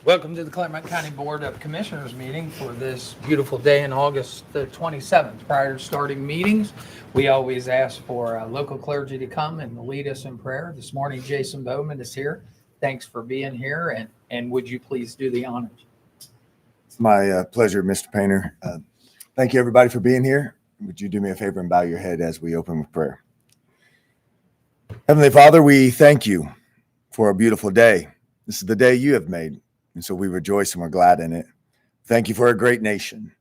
Welcome to the Clermont County Board of Commissioners meeting for this beautiful day in August the 27th. Prior to starting meetings, we always ask for local clergy to come and lead us in prayer. This morning, Jason Bowman is here. Thanks for being here, and would you please do the honors? It's my pleasure, Mr. Painter. Thank you, everybody, for being here. Would you do me a favor and bow your head as we open with prayer? Heavenly Father, we thank you for a beautiful day. This is the day you have made, and so we rejoice and we're glad in it. Thank you for a great nation.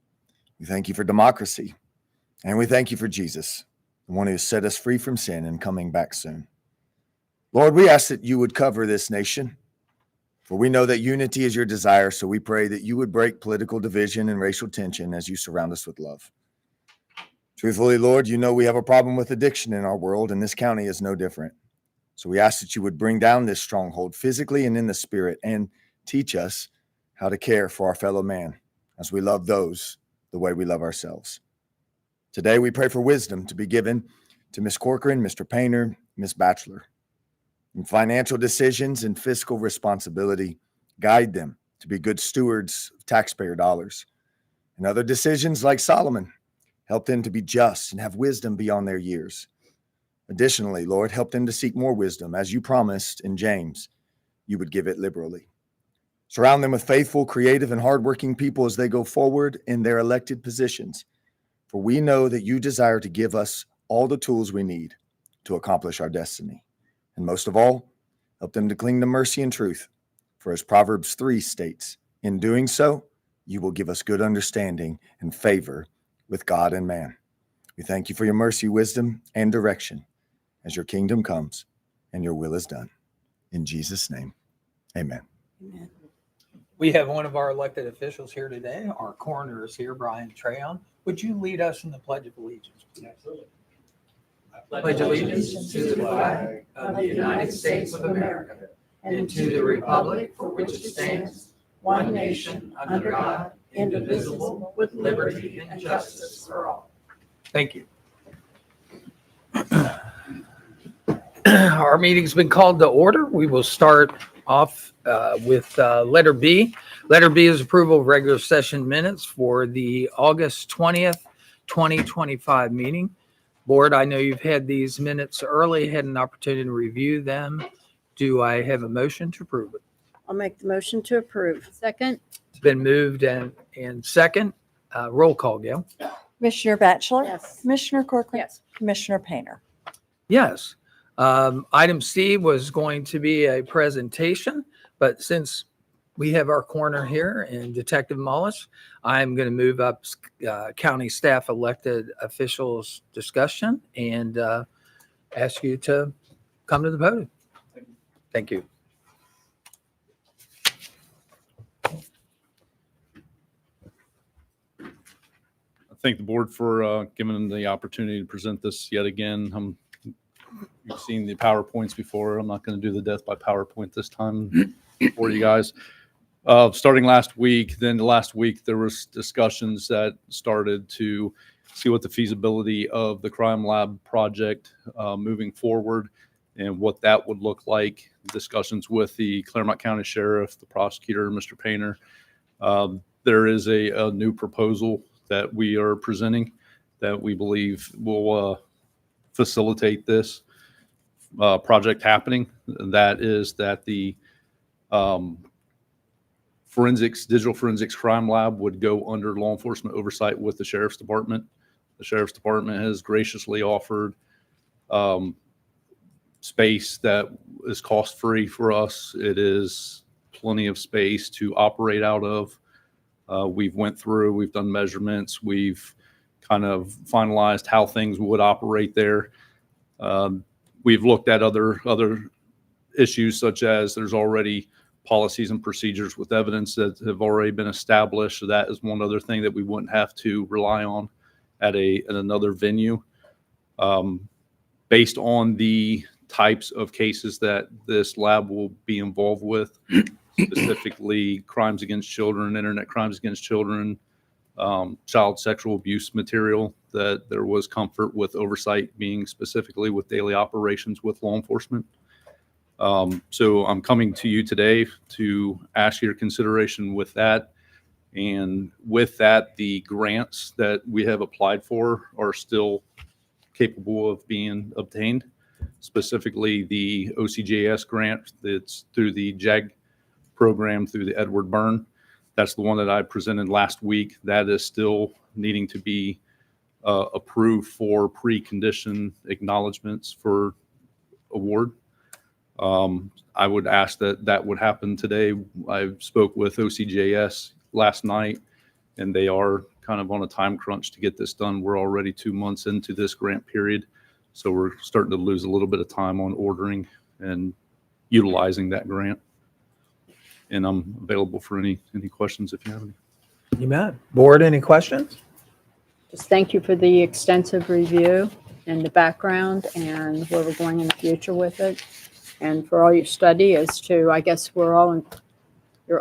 We thank you for democracy, and we thank you for Jesus, the one who has set us free from sin and coming back soon. Lord, we ask that you would cover this nation, for we know that unity is your desire, so we pray that you would break political division and racial tension as you surround us with love. Truthfully, Lord, you know we have a problem with addiction in our world, and this county is no different. So we ask that you would bring down this stronghold physically and in the spirit, and teach us how to care for our fellow man as we love those the way we love ourselves. Today, we pray for wisdom to be given to Ms. Corcoran, Mr. Painter, Ms. Batchelor. In financial decisions and fiscal responsibility, guide them to be good stewards of taxpayer dollars. In other decisions, like Solomon, help them to be just and have wisdom beyond their years. Additionally, Lord, help them to seek more wisdom, as you promised in James, you would give it liberally. Surround them with faithful, creative, and hardworking people as they go forward in their elected positions, for we know that you desire to give us all the tools we need to accomplish our destiny. And most of all, help them to cling to mercy and truth, for as Proverbs 3 states, in doing so, you will give us good understanding and favor with God and man. We thank you for your mercy, wisdom, and direction as your kingdom comes and your will is done. In Jesus' name, amen. Amen. We have one of our elected officials here today. Our coroner is here, Brian Trayon. Would you lead us in the Pledge of Allegiance? Absolutely. I pledge allegiance to the flag of the United States of America and to the republic for which it stands, one nation, under God, indivisible, with liberty and justice for all. Thank you. Our meeting's been called to order. We will start off with letter B. Letter B is approval of regular session minutes for the August 20th, 2025 meeting. Board, I know you've had these minutes early, had an opportunity to review them. Do I have a motion to approve it? I'll make the motion to approve. Second. It's been moved and second. Roll call, Gail. Commissioner Batchelor? Yes. Commissioner Corcoran? Yes. Commissioner Painter? Yes. Item C was going to be a presentation, but since we have our coroner here and Detective Mullis, I'm going to move up county staff elected officials discussion and ask you to come to the podium. Thank you. Thank the board for giving them the opportunity to present this yet again. You've seen the PowerPoints before. I'm not going to do the death by PowerPoint this time for you guys. Starting last week, there was discussions that started to see what the feasibility of the crime lab project moving forward and what that would look like. Discussions with the Clermont County Sheriff, the prosecutor, Mr. Painter. There is a new proposal that we are presenting that we believe will facilitate this project happening. That is that the digital forensics crime lab would go under law enforcement oversight with the Sheriff's Department. The Sheriff's Department has graciously offered space that is cost-free for us. It is plenty of space to operate out of. We've done measurements. We've kind of finalized how things would operate there. We've looked at other issues, such as there's already policies and procedures with evidence that have already been established. So that is one other thing that we wouldn't have to rely on at another venue. Based on the types of cases that this lab will be involved with, specifically crimes against children, internet crimes against children, child sexual abuse material, that there was comfort with oversight being specifically with daily operations with law enforcement. So I'm coming to you today to ask your consideration with that. And with that, the grants that we have applied for are still capable of being obtained. Specifically, the OCJS grant that's through the JAG program through the Edward Byrne. That's the one that I presented last week. That is still needing to be approved for precondition acknowledgments for award. I would ask that that would happen today. I spoke with OCJS last night, and they are kind of on a time crunch to get this done. We're already 2 months into this grant period, so we're starting to lose a little bit of time on ordering and utilizing that grant. And I'm available for any questions if you have any. You bet. Board, any questions? Just thank you for the extensive review and the background and where we're going in the future with it. And for all your study as to, I guess you're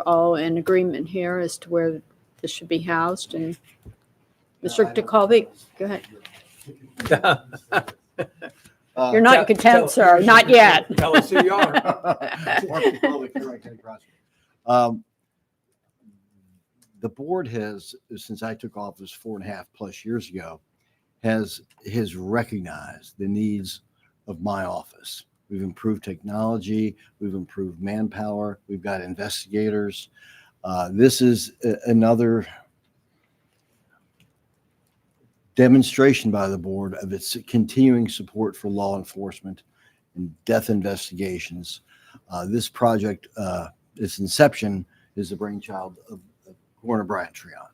all in agreement here as to where this should be housed. And Mr. DeColby, go ahead. You're not content, sir. Not yet. Tell us who you are. The board has, since I took office 4.5+ years ago, has recognized the needs of my office. We've improved technology, we've improved manpower, we've got investigators. This is another demonstration by the board of its continuing support for law enforcement and death investigations. This project, its inception, is the brainchild of Coroner Brian Treon.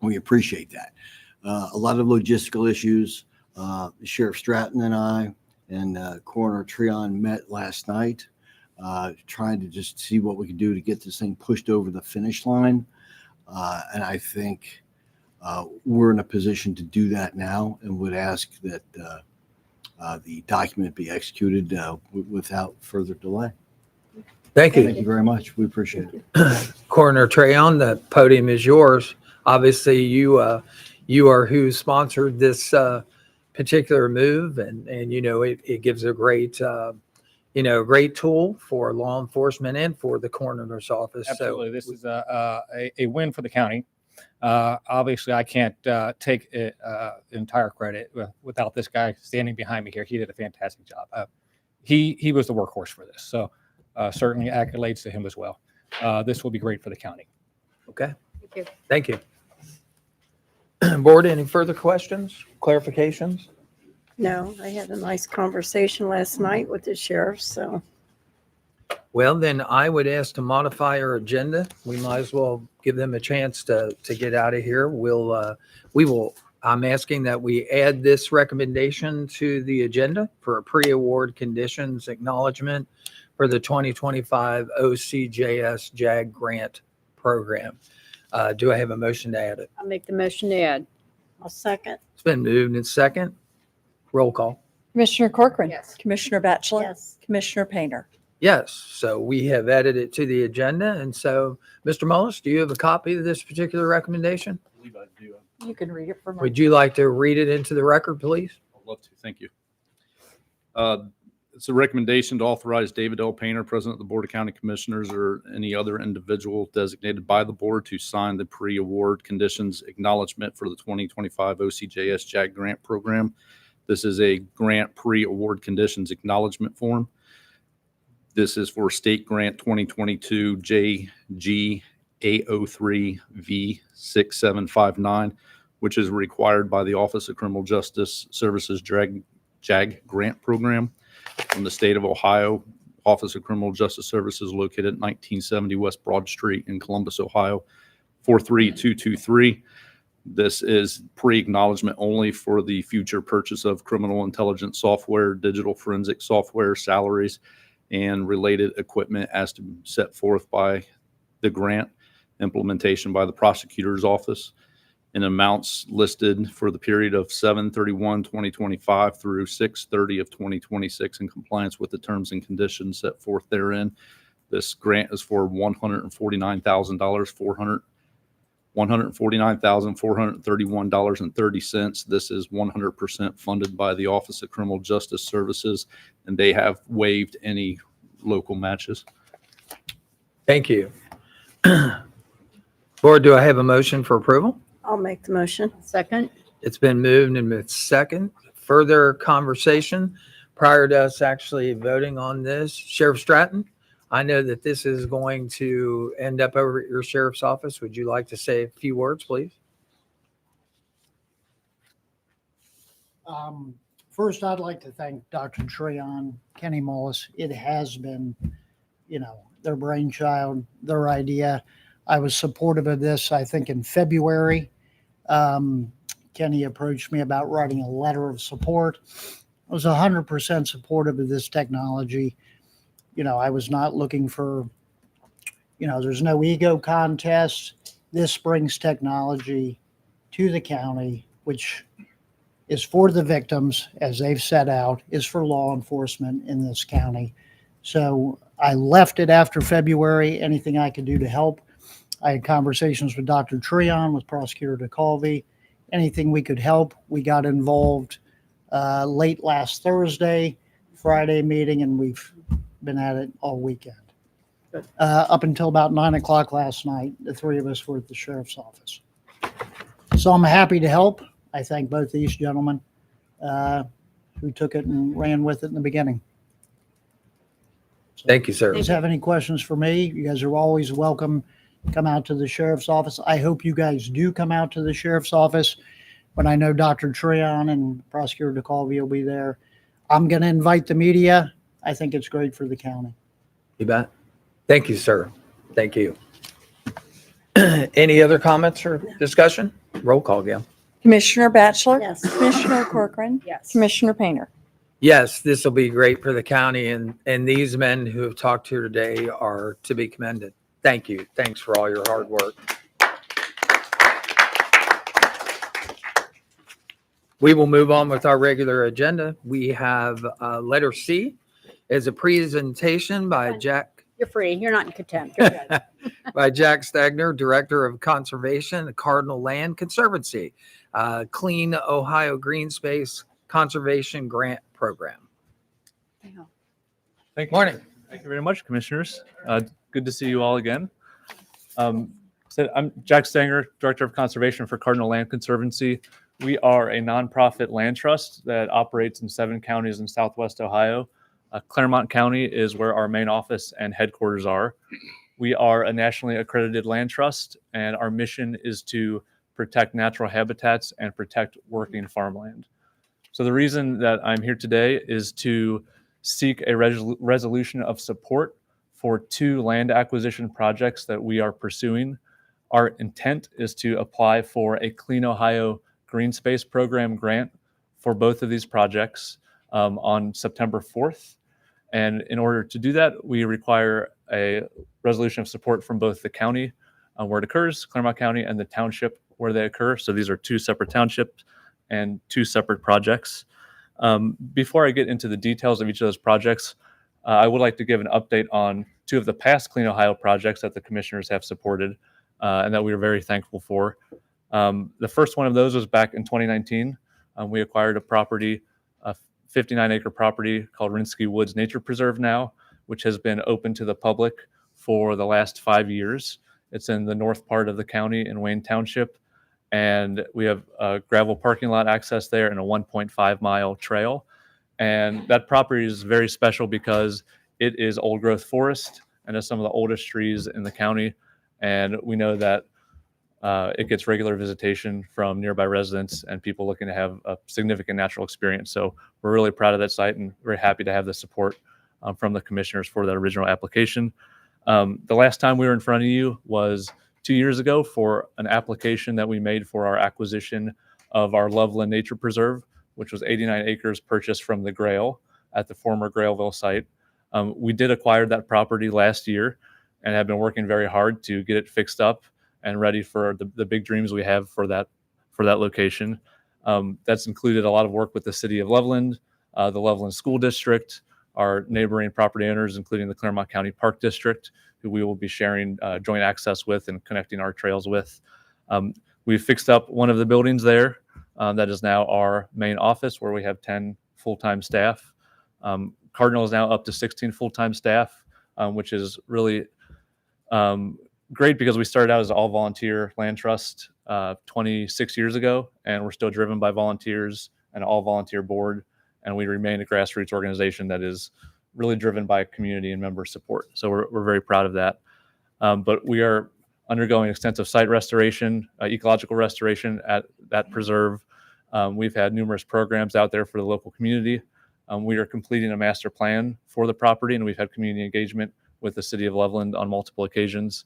We appreciate that. A lot of logistical issues. Sheriff Stratton and I and Coroner Treon met last night, trying to just see what we could do to get this thing pushed over the finish line. And I think we're in a position to do that now, and would ask that the document be executed without further delay. Thank Thank you. you very much. We appreciate it. Coroner Treyon, the podium is yours. Obviously, you are who sponsored this particular move, and it gives a great great tool for law enforcement and for the coroner's office. Absolutely. This is a win for the county. Obviously, I can't take entire credit without this guy standing behind me here. He did a fantastic job. He was the workhorse for this. So certainly accolades to him as well. This will be great for the county. Okay. Thank you. Thank you. Board, any further questions, clarifications? No, I had a nice conversation last night with the sheriff, so. Well, then I would ask to modify our agenda. We might as well give them a chance to get out of here. I'm asking that we add this recommendation to the agenda for a pre-award conditions acknowledgement for the 2025 OCJS JAG grant program. Do I have a motion to add it? I'll make the motion to add. I'll second. It's been moved and second. Roll call. Commissioner Corcoran. Yes. Commissioner Batchelor. Yes. Commissioner Painter. Yes, so we have added it to the agenda. And so, Mr. Mullis, do you have a copy of this particular recommendation? I believe I do. You can read it for me. Would you like to read it into the record, please? I'd love to. Thank you. It's a recommendation to authorize David L. Painter, President of the Board of County Commissioners, or any other individual designated by the board to sign the pre-award conditions acknowledgement for the 2025 OCJS JAG grant program. This is a grant pre-award conditions acknowledgement form. This is for State Grant 2022 JG A03V6759, which is required by the Office of Criminal Justice Services JAG grant program from the state of Ohio. Office of Criminal Justice Services located at 1970 West Broad Street in Columbus, Ohio, 43223. This is pre-acknowledgement only for the future purchase of criminal intelligence software, digital forensic software, salaries, and related equipment as to set forth by the grant, implementation by the prosecutor's office, and amounts listed for the period of 7/31/2025 through 6/30 of 2026 in compliance with the terms and conditions set forth therein. This grant is for $149,431.30. This is 100% funded by the Office of Criminal Justice Services, and they have waived any local matches. Thank you. Board, do I have a motion for approval? I'll make the motion. Second? It's been moved and it's second. Further conversation prior to us actually voting on this. Sheriff Stratton, I know that this is going to end up over at your sheriff's office. Would you like to say a few words, please? First, I'd like to thank Dr. Treon, Kenny Mullis. It has been, their brainchild, their idea. I was supportive of this, I think, in February. Kenny approached me about writing a letter of support. I was 100% supportive of this technology. I was not looking for, there's no ego contest. This brings technology to the county, which is for the victims, as they've set out, is for law enforcement in this county. So I left it after February, anything I could do to help. I had conversations with Dr. Treon, with Prosecutor DeCalvey. Anything we could help, we got involved late last Thursday, Friday meeting, and we've been at it all weekend. Good. Up until about 9 o'clock last night, the three of us were at the sheriff's office. So I'm happy to help. I thank both these gentlemen who took it and ran with it in the beginning. So, Thank you, sir. if you guys have any questions for me, you guys are always welcome. Come out to the sheriff's office. I hope you guys do come out to the sheriff's office when I know Dr. Treon and Prosecutor DeCalvey will be there. I'm going to invite the media. I think it's great for the county. You bet. Thank you, sir. Thank you. Any other comments or discussion? Roll call, Gail. Commissioner Batchelor? Yes. Commissioner Corcoran? Yes. Commissioner Painter? Yes, this will be great for the county, and these men who have talked here today are to be commended. Thank you. Thanks for all your hard work. We will move on with our regular agenda. We have letter C as a presentation by Jack You're free. You're not in contempt. You're good. by Jack Stenger, Director of Conservation, the Cardinal Land Conservancy, Clean Ohio Green Space Conservation Grant Program. Thank you. Morning. Thank you very much, commissioners. Good to see you all again. So I'm Jack Stenger, Director of Conservation for Cardinal Land Conservancy. We are a nonprofit land trust that operates in 7 counties in Southwest Ohio. Clermont County is where our main office and headquarters are. We are a nationally accredited land trust, and our mission is to protect natural habitats and protect working farmland. So the reason that I'm here today is to seek a resolution of support for 2 land acquisition projects that we are pursuing. Our intent is to apply for a Clean Ohio Green Space Program grant for both of these projects on September 4th. And in order to do that, we require a resolution of support from both the county where it occurs, Clermont County, and the township where they occur. So these are 2 separate townships and 2 separate projects. Before I get into the details of each of those projects, I would like to give an update on 2 of the past Clean Ohio projects that the commissioners have supported and that we are very thankful for. The first one of those was back in 2019. We acquired a property, a 59-acre property called Rinsky Woods Nature Preserve now, which has been open to the public for the last 5 years. It's in the north part of the county in Wayne Township, and we have a gravel parking lot access there and a 1.5-mile trail. And that property is very special because it is old growth forest and is some of the oldest trees in the county. And we know that it gets regular visitation from nearby residents and people looking to have a significant natural experience. So we're really proud of that site and very happy to have the support from the commissioners for that original application. The last time we were in front of you was 2 years ago for an application that we made for our acquisition of our Loveland Nature Preserve, which was 89 acres purchased from the Grail at the former Grailville site. We did acquire that property last year and have been working very hard to get it fixed up and ready for the big dreams we have for that location. That's included a lot of work with the city of Loveland, the Loveland School District, our neighboring property owners, including the Clermont County Park District, who we will be sharing joint access with and connecting our trails with. We've fixed up one of the buildings there. That is now our main office where we have 10 full-time staff. Cardinal is now up to 16 full-time staff, which is really great because we started out as an all-volunteer land trust 26 years ago, and we're still driven by volunteers and all-volunteer board, and we remain a grassroots organization that is really driven by community and member support. So we're very proud of that. But we are undergoing extensive site restoration, ecological restoration at that preserve. We've had numerous programs out there for the local community. We are completing a master plan for the property, and we've had community engagement with the city of Loveland on multiple occasions.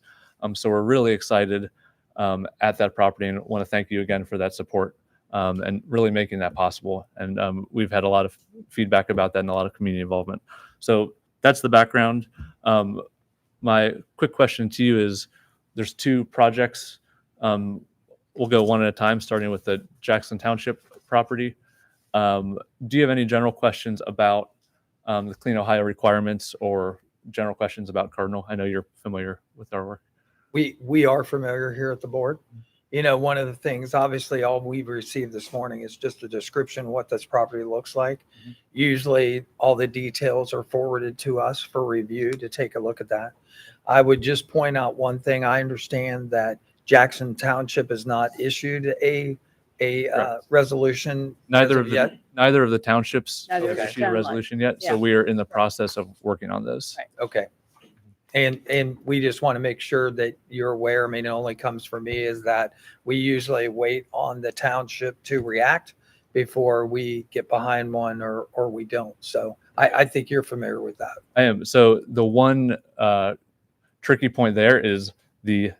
So we're really excited at that property, and want to thank you again for that support and really making that possible. And we've had a lot of feedback about that and a lot of community involvement. So that's the background. My quick question to you is, there's two projects. We'll go one at a time, starting with the Jackson Township property. Do you have any general questions about the Clean Ohio requirements or general questions about Cardinal? I know you're familiar with our work. We are familiar here at the board. You know, one of the things, obviously, all we've received this morning is just a description of what this property looks like. Mm-hmm. Usually all the details are forwarded to us for review to take a look at that. I would just point out one thing. I understand that Jackson Township has not issued a resolution Neither as of yet. the townships Neither have of the issued a town resolution yet, Yeah. so we are in the process of working on those. Right. Okay. And we just want to make sure that you're aware. I mean, it only comes from me, is that we usually wait on the township to react before we get behind one, or we don't. So I think you're familiar with that. I am. So the one tricky point there is the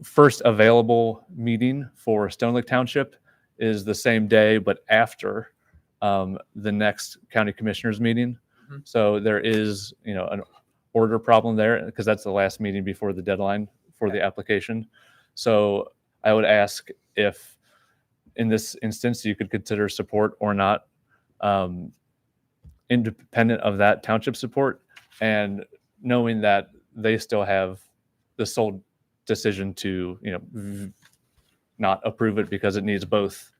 first available meeting for Stone Lake Township is the same day, but after the next county commissioners meeting. Mhm. So there is, an order problem there, because that's the last meeting before the deadline for the application. So I would ask if, in this instance, you could consider support or not, independent of that township support, and knowing that they still have the sole decision to, not approve it, because it needs both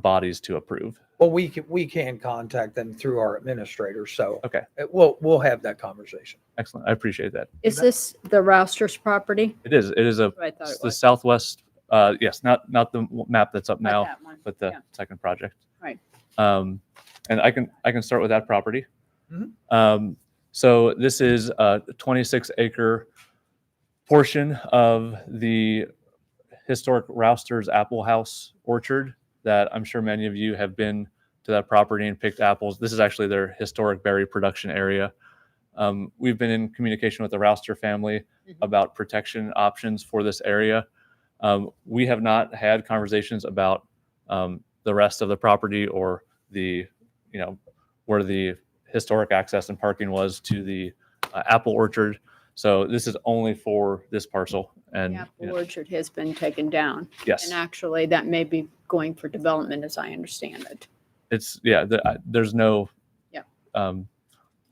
bodies to approve. Well, we can contact them through our administrator. So Okay, we'll have that conversation. excellent. I appreciate that. Is this the Rousters property? It is. It is I thought it the was. southwest. Yes, not the map that's up Not now, that one. but the Yeah. second project. Right. And I can start with that property. Mhm. So this is a 26-acre portion of the historic Rousters Apple House orchard that I'm sure many of you have been to that property and picked apples. This is actually their historic berry production area. We've been in communication with the Rouster family Mhm. about protection options for this area. We have not had conversations about the rest of the property, or the, where the historic access and parking was to the apple orchard. So this is only for this parcel. And The apple orchard has been taken down. yes, And actually, that may be going for development, as I understand it. it's there's no Yeah.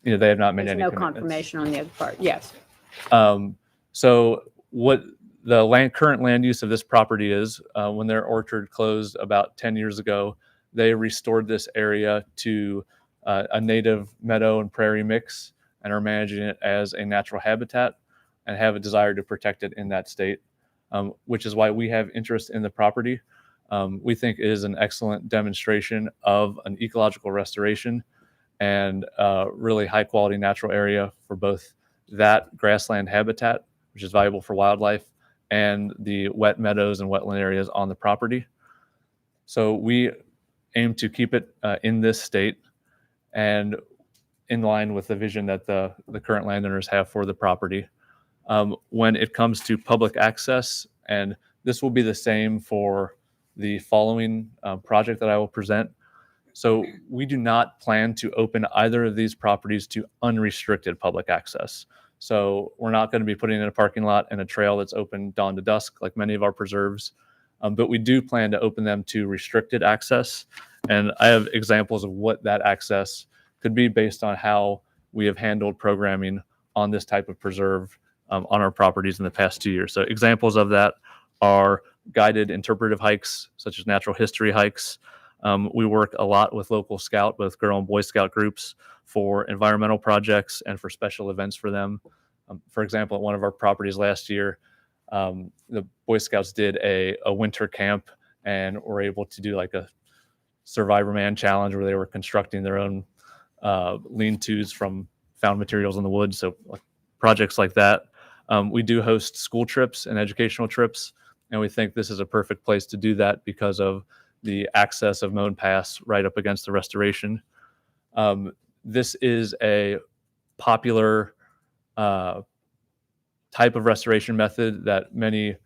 They have not made There's any no commitments. confirmation on the other part. Yes. So what the current land use of this property is, when their orchard closed about 10 years ago, they restored this area to a native meadow and prairie mix, and are managing it as a natural habitat, and have a desire to protect it in that state, which is why we have interest in the property. We think it is an excellent demonstration of an ecological restoration and really high quality natural area for both that grassland habitat, which is valuable for wildlife, and the wet meadows and wetland areas on the property. So we aim to keep it in this state, and in line with the vision that the current landowners have for the property. When it comes to public access, and this will be the same for the following project that I will present. So we do not plan to open either of these properties to unrestricted public access. So we're not going to be putting in a parking lot and a trail that's open dawn to dusk like many of our preserves, but we do plan to open them to restricted access. And I have examples of what that access could be based on how we have handled programming on this type of preserve on our properties in the past 2 years. So examples of that are guided interpretive hikes, such as natural history hikes, We work a lot with local Scout, both Girl and Boy Scout groups, for environmental projects and for special events for them. For example, at one of our properties last year, the Boy Scouts did a winter camp and were able to do like a Survivor Man challenge where they were constructing their own lean-tos from found materials in the woods. So projects like that. We do host school trips and educational trips, and we think this is a perfect place to do that because of the access of Moan Pass right up against the restoration. This is a popular type of restoration method that many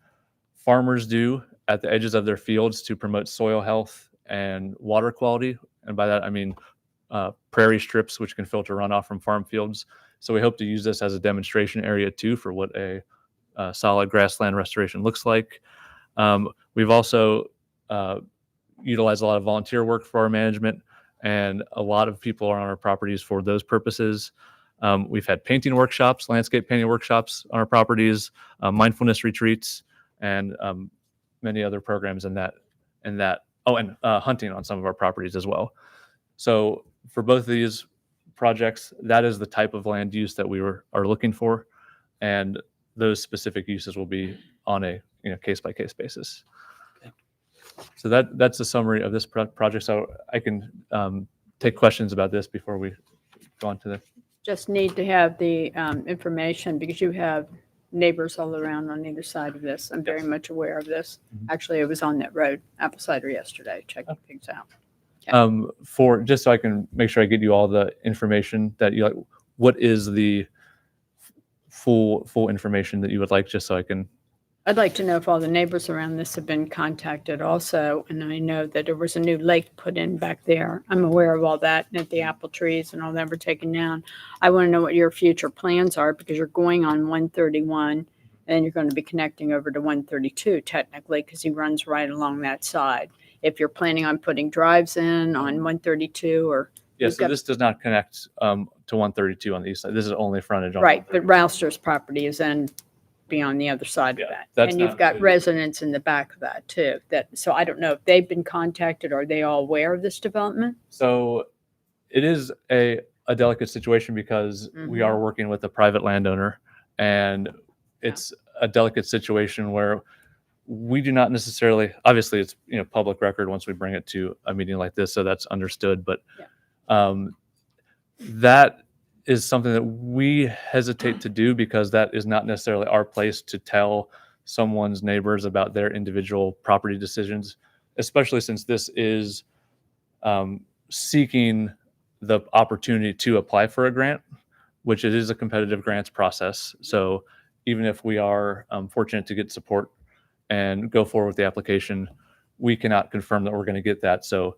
farmers do at the edges of their fields to promote soil health and water quality. And by that, I mean prairie strips, which can filter runoff from farm fields. So we hope to use this as a demonstration area too for what a solid grassland restoration looks like. We've also utilized a lot of volunteer work for our management, and a lot of people are on our properties for those purposes. We've had painting workshops, landscape painting workshops on our properties, mindfulness retreats, and many other programs in that. Oh, and hunting on some of our properties as well. So for both of these projects, that is the type of land use that we are looking for, and those specific uses will be on a case-by-case basis. So that's the summary of this project. So I can take questions about this before we go on to the. Just need to have the information because you have neighbors all around on either side of this. I'm very much aware of this. Actually, I was on that road, apple cider, yesterday, checking things out. For just so I can make sure I get you all the information that you like, what is the full information that you would like, just so I can. I'd like to know if all the neighbors around this have been contacted also, and I know that there was a new lake put in back there. I'm aware of all that, and that the apple trees and all that were taken down. I want to know what your future plans are, because you're going on 131, and you're going to be connecting over to 132 technically, because he runs right along that side. If you're planning on putting drives in on 132 or. Yeah, so this does not connect to 132 on the east side. This is only frontage on. Right, but Rouster's property is then be on the other side of that. And you've got residents in the back of that too. So I don't know if they've been contacted. Are they all aware of this development? So it is a delicate situation because we are working with a private landowner, and it's a delicate situation where we do not necessarily, obviously it's public record once we bring it to a meeting like this, so that's understood, but that is something that we hesitate to do because that is not necessarily our place to tell someone's neighbors about their individual property decisions, especially since this is seeking the opportunity to apply for a grant, which it is a competitive grants process. So even if we are fortunate to get support and go forward with the application, we cannot confirm that we're going to get that. So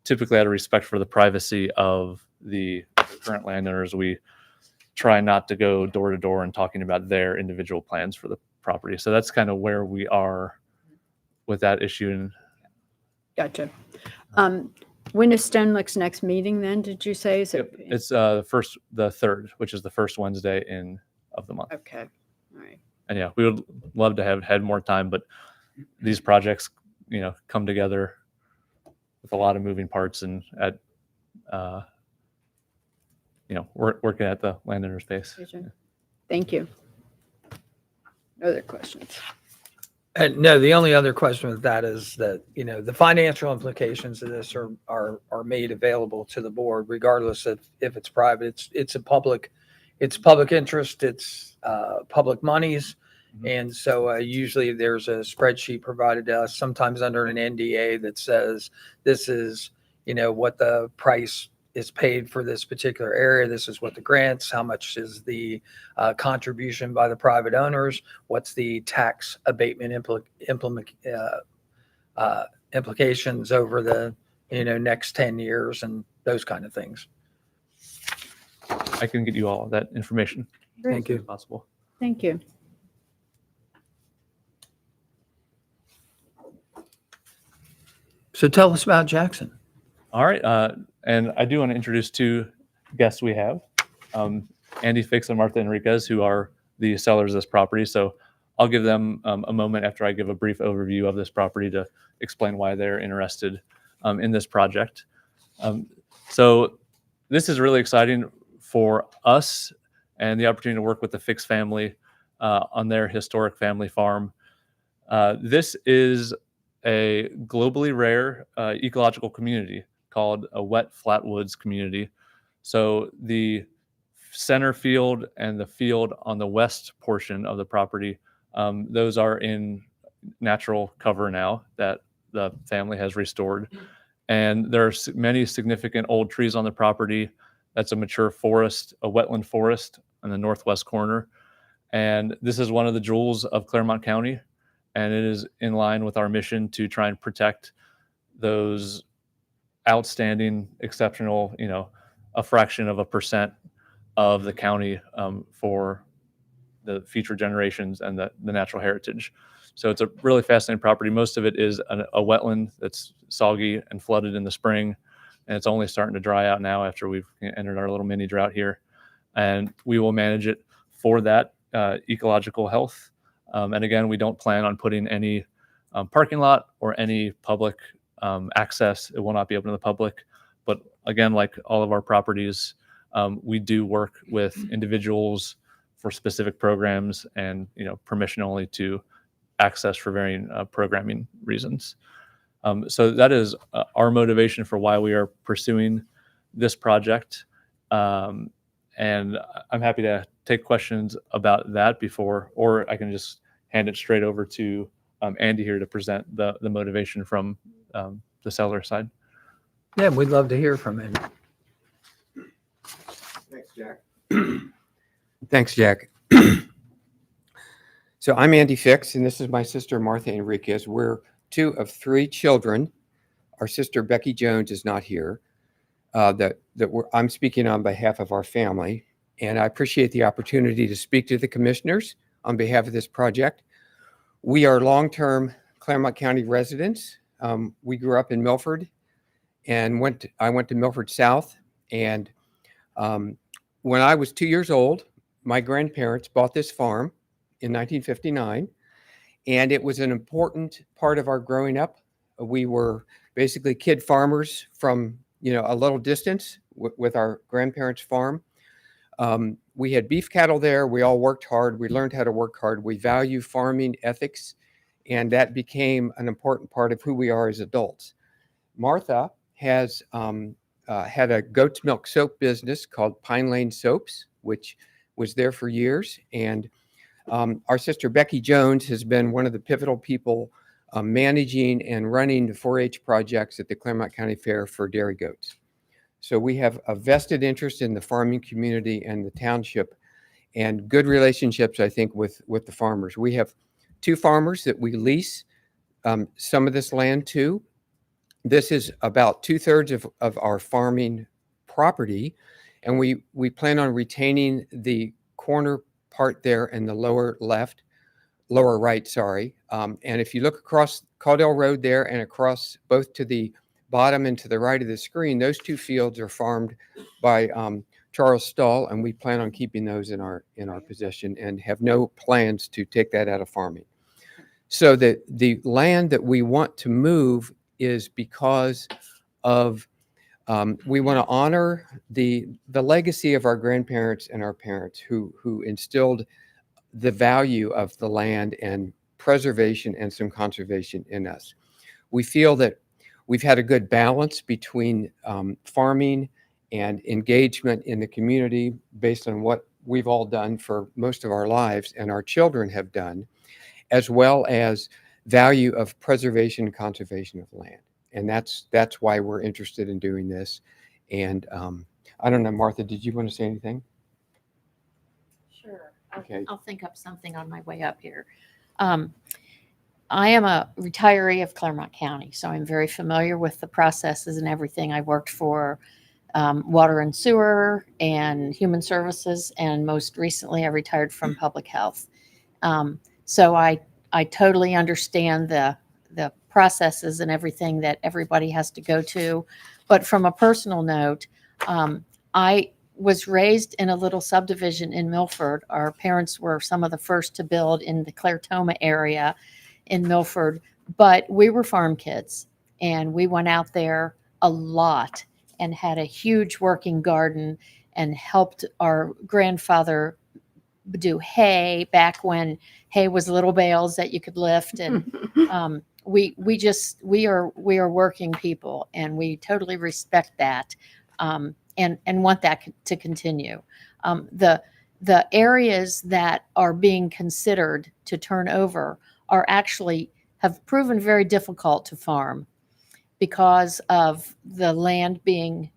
typically, out of respect for the privacy of the current landowners, we try not to go door to door and talking about their individual plans for the property. So that's kind of where we are with that issue. Gotcha. When is Stenlick's next meeting then, did you say? Is it? It's the 3rd, which is the first Wednesday of the month. Okay, all right. And yeah, we would love to have had more time, but these projects, come together with a lot of moving parts and at, working at the landowner's pace. Thank you. Other questions? No, the only other question with that is that, the financial implications of this are made available to the board, regardless of if it's private. It's public interest, it's public monies. And so usually there's a spreadsheet provided to us, sometimes under an NDA, that says this is, what the price is paid for this particular area. This is what the grants, how much is the contribution by the private owners, what's the tax abatement implications over the next 10 years and those kind of things. I can get you all that information. Thank you. If possible. Thank you. So tell us about Jackson. All right. And I do want to introduce two guests we have, Andy Fix and Martha Enriquez, who are the sellers of this property. So I'll give them a moment after I give a brief overview of this property to explain why they're interested. in this project. So this is really exciting for us and the opportunity to work with the Fix family on their historic family farm. This is a globally rare ecological community called a wet flatwoods community. So the center field and the field on the west portion of the property, those are in natural cover now that the family has restored. And there are many significant old trees on the property. That's a mature forest, a wetland forest in the northwest corner. And this is one of the jewels of Clermont County. And it is in line with our mission to try and protect those outstanding, exceptional, a fraction of a percent of the county for the future generations and the natural heritage. So it's a really fascinating property. Most of it is a wetland that's soggy and flooded in the spring, and it's only starting to dry out now after we've entered our little mini drought here. And we will manage it for that ecological health. And again, we don't plan on putting any parking lot or any public access. It will not be open to the public. But again, like all of our properties, we do work with individuals for specific programs and permission only to access for varying programming reasons. So that is our motivation for why we are pursuing this project. And I'm happy to take questions about that before, or I can just hand it straight over to Andy here to present the motivation from the seller side. Yeah, we'd love to hear from him. Thanks, Jack. Thanks, Jack. So I'm Andy Fix, and this is my sister, Martha Enriquez. We're 2 of 3 children. Our sister, Becky Jones, is not here. I'm speaking on behalf of our family, and I appreciate the opportunity to speak to the commissioners on behalf of this project. We are long-term Clermont County residents. We grew up in Milford, and I went to Milford South. And when I was 2 years old, my grandparents bought this farm in 1959, and it was an important part of our growing up. We were basically kid farmers from a little distance with our grandparents' farm. We had beef cattle there. We all worked hard. We learned how to work hard. We value farming ethics, and that became an important part of who we are as adults. Martha has had a goat's milk soap business called Pine Lane Soaps, which was there for years. And our sister Becky Jones has been one of the pivotal people managing and running the 4-H projects at the Clermont County Fair for dairy goats. So we have a vested interest in the farming community and the township, and good relationships, I think, with the farmers. We have 2 farmers that we lease some of this land to. This is about 2/3 of our farming property, and we plan on retaining the corner part there in the lower right, sorry. And if you look across Caldwell Road there and across both to the bottom and to the right of the screen, those 2 fields are farmed by Charles Stahl, and we plan on keeping those in our possession and have no plans to take that out of farming. So the land that we want to move is because of we want to honor the legacy of our grandparents and our parents who instilled the value of the land and preservation and some conservation in us. We feel that we've had a good balance between farming and engagement in the community based on what we've all done for most of our lives and our children have done, as well as value of preservation and conservation of land. And that's why we're interested in doing this. And I don't know, Martha, did you want to say anything? Sure. Okay. I'll think up something on my way up here. I am a retiree of Clermont County, so I'm very familiar with the processes and everything. I worked for water and sewer and human services, and most recently I retired from public health. So I totally understand the processes and everything that everybody has to go to. But from a personal note, I was raised in a little subdivision in Milford. Our parents were some of the first to build in the Clermont area in Milford, but we were farm kids. And we went out there a lot and had a huge working garden and helped our grandfather do hay back when hay was little bales that you could lift. And we are working people, and we totally respect that, and want that to continue. The areas that are being considered to turn over are actually have proven very difficult to farm because of the land being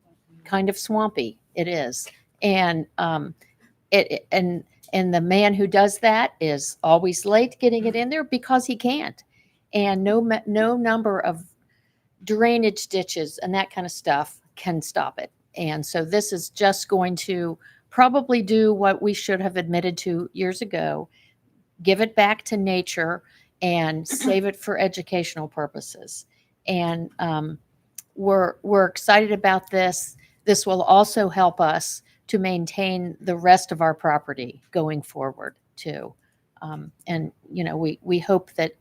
kind of swampy. It is, and and the man who does that is always late getting it in there because he can't, and no number of drainage ditches and that kind of stuff can stop it. And so this is just going to probably do what we should have admitted to years ago: give it back to nature and save it for educational purposes. And we're excited about this. This will also help us to maintain the rest of our property going forward too. And we hope that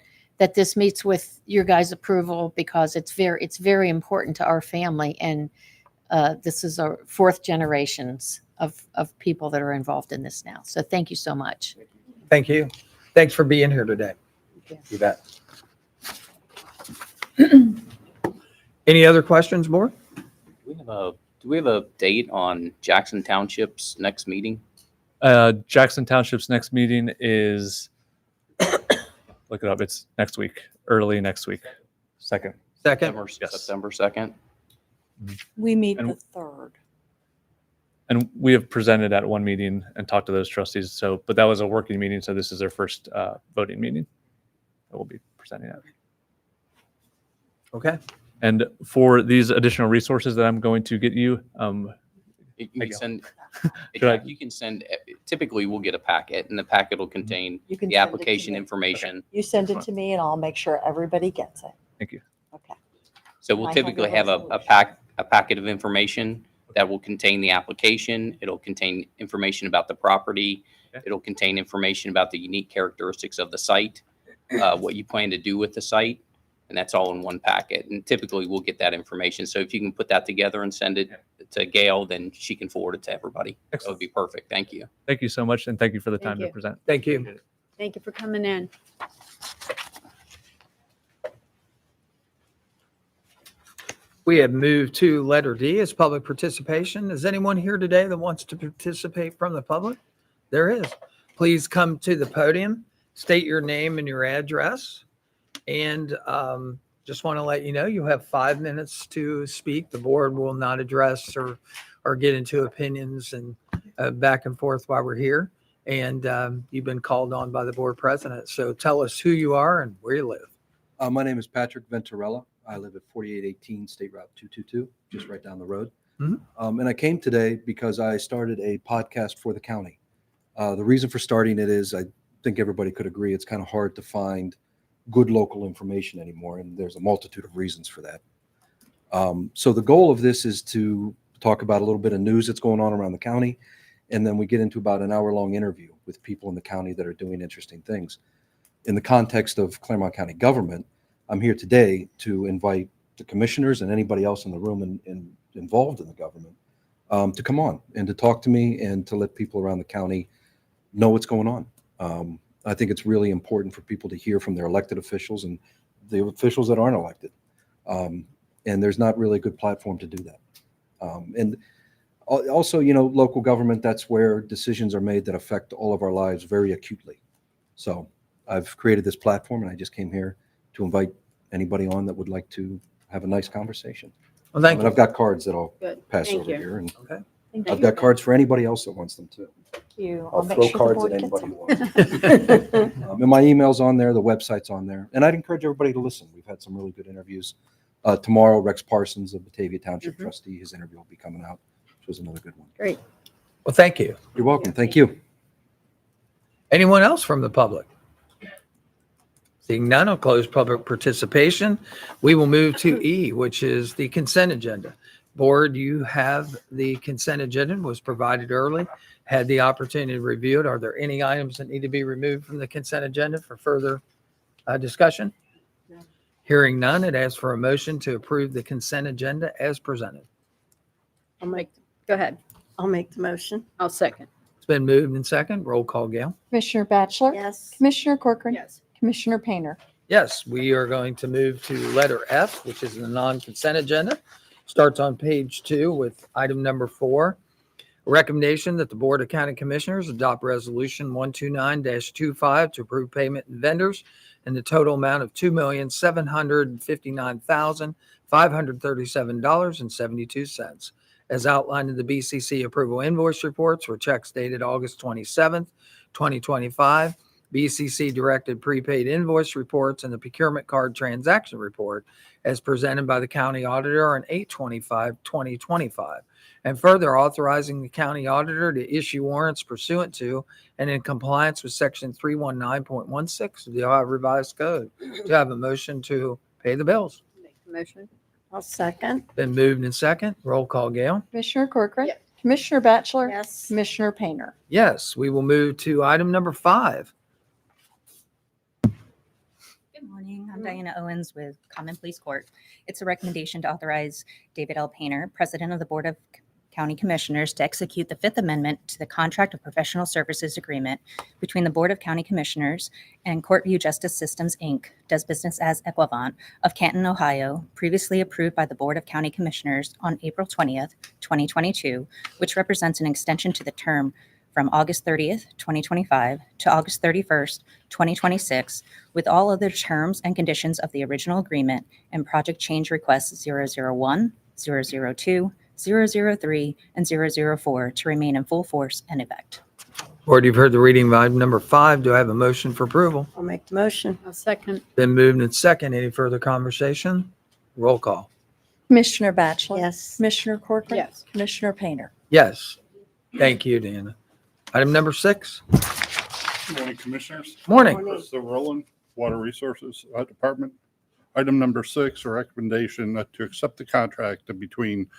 this meets with your guys' approval, because it's very important to our family, and this is our fourth generations of people that are involved in this now. So thank you so much. Thank you. Thanks for being here today. You bet. Any other questions, board? Do we have a date on Jackson Township's next meeting? Jackson Township's next meeting is, look it up, it's next week, early next week, second. Second. Yes. September 2nd. We meet And- the 3rd. And we have presented at one meeting and talked to those trustees. So, but that was a working meeting. So this is their first voting meeting that we'll be presenting at. Okay. And for these additional resources that I'm going to get you, You There you can go. send. Should I- You can send. Typically, we'll get a packet, and the packet will contain You can the send it to application me. information. You send it That's to me and I'll make sure everybody gets it. thank you. Okay. So I we'll have typically your have a resolution. packet of information that will contain the application. It'll contain information about the property. Okay. It'll contain information about the unique characteristics of the site, what you plan to do with the site, and that's all in one packet. And typically, we'll get that information. So if you can put that together and send it to Gail, then she can forward it to everybody. That would be perfect. Thank you. Thank you so much. And thank you for the Thank time to you. present. Thank you. Thank you for coming in. We have moved to letter D as public participation. Is anyone here today that wants to participate from the public? There is. Please come to the podium, state your name and your address. And just want to let you know, you have 5 minutes to speak. The board will not address or get into opinions and back and forth while we're here. And you've been called on by the board president. So tell us who you are and where you live. My name is Patrick Venturella. I live at 4818 State Route 222, just right down the road. Mhm. And I came today because I started a podcast for the county. The reason for starting it is I think everybody could agree it's kind of hard to find good local information anymore, and there's a multitude of reasons for that. So the goal of this is to talk about a little bit of news that's going on around the county, and then we get into about an hour-long interview with people in the county that are doing interesting things. In the context of Clermont County government, I'm here today to invite the commissioners and anybody else in the room and involved in the government to come on and to talk to me and to let people around the county know what's going on. I think it's really important for people to hear from their elected officials and the officials that aren't elected. And there's not really a good platform to do that. And also, local government, that's where decisions are made that affect all of our lives very acutely. So I've created this platform, and I just came here to invite anybody on that would like to have a nice conversation. Well, thank And I've you. got cards that I'll Good. pass Thank over you. here, and Okay. Thank I've you. got cards for anybody else that wants them too. Thank you. I'll make throw sure the cards board at gets anybody them. who wants. And my email's on there, the website's on there, and I'd encourage everybody to listen. We've had some really good interviews. Tomorrow, Rex Parsons of Batavia Township trustee, his interview will be coming out, which was another good one. Great. Well, thank you. You're welcome. Thank you. Anyone else from the public? Seeing none, I'll close public participation. We will move to E, which is the consent agenda. Board, you have the consent agenda, was provided early, had the opportunity to review it. Are there any items that need to be removed from the consent agenda for further discussion? Hearing none, it asks for a motion to approve the consent agenda as presented. Go ahead. I'll make the motion. I'll second. It's been moved and second. Roll call, Gail. Commissioner Batchelor? Yes. Commissioner Corcoran? Yes. Commissioner Painter? Yes, we are going to move to letter F, which is the non-consent agenda. Starts on page 2 with item number 4. A recommendation that the Board of County Commissioners adopt Resolution 129-25 to approve payment and vendors in the total amount of $2,759,537.72, as outlined in the BCC approval invoice reports for checks dated August 27th, 2025, BCC directed prepaid invoice reports, and the procurement card transaction report as presented by the county auditor on 8/25/2025, and further authorizing the county auditor to issue warrants pursuant to and in compliance with section 319.16 of the Ohio Revised Code. Do I have a motion to pay the bills? Make the motion. I'll second. Been moved in second. Roll call, Gail. Commissioner Corcoran? Yes. Commissioner Batchelor? Yes. Commissioner Painter? Yes, we will move to item number 5. Good morning. I'm Diana Owens with Common Police Court. It's a recommendation to authorize David L. Painter, President of the Board of County Commissioners, to execute the Fifth Amendment to the Contract of Professional Services Agreement between the Board of County Commissioners and Courtview Justice Systems, Inc., does business as Equivant of Canton, Ohio, previously approved by the Board of County Commissioners on April 20th, 2022, which represents an extension to the term from August 30th, 2025 to August 31st, 2026, with all other terms and conditions of the original agreement and project change requests 001, 002, 003, and 004 to remain in full force and effect. Board, you've heard the reading of item number 5. Do I have a motion for approval? I'll make the motion. I'll second. Been moved in second. Any further conversation? Roll call. Commissioner Batchelor? Yes. Commissioner Corcoran? Yes. Commissioner Painter? Yes. Thank you, Dana. Item number 6. Good morning, Commissioners. Morning. Chris Rowland, Water Resources Department. Item number 6, a recommendation to accept the contract between